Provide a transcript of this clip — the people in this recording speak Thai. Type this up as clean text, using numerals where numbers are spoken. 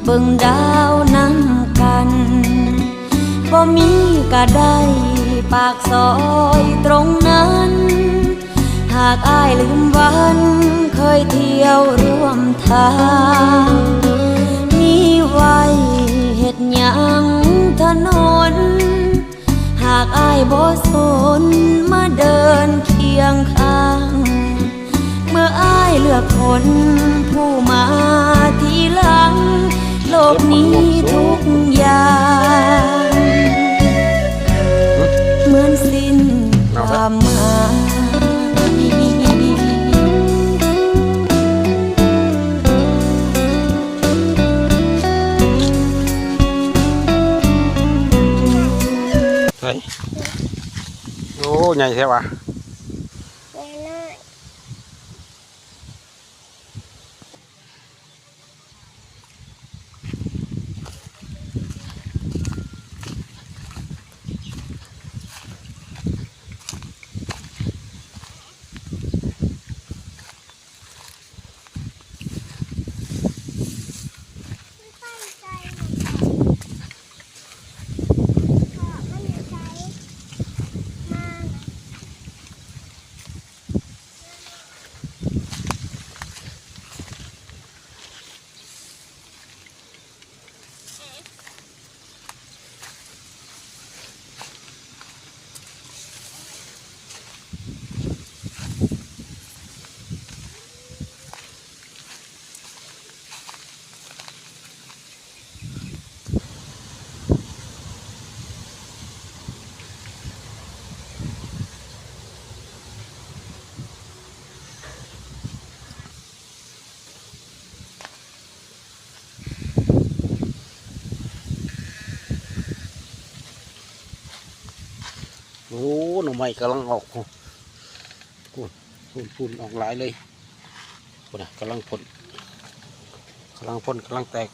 เบิ่งดาวนำกันบ่มีก็ได้ปากซอยตรงนั้นหากอ้ายลืมวันเคยเที่ยวร่วมทางมีไว้เฮ็ดหยังถนนหากอ้ายบ่สนมาเดินเคียงข้างเมื่ออ้ายเลือกคนผู้มาทีหลังโลกนี้ทุกอย่างเหมือนสิ้นความหมายเฮ้ยโอ้ใหญ่แท้วะโอ้หน่อไม้กำลังออกพูนออกหลายเลยพูนกำลังพ่นกำลังแตก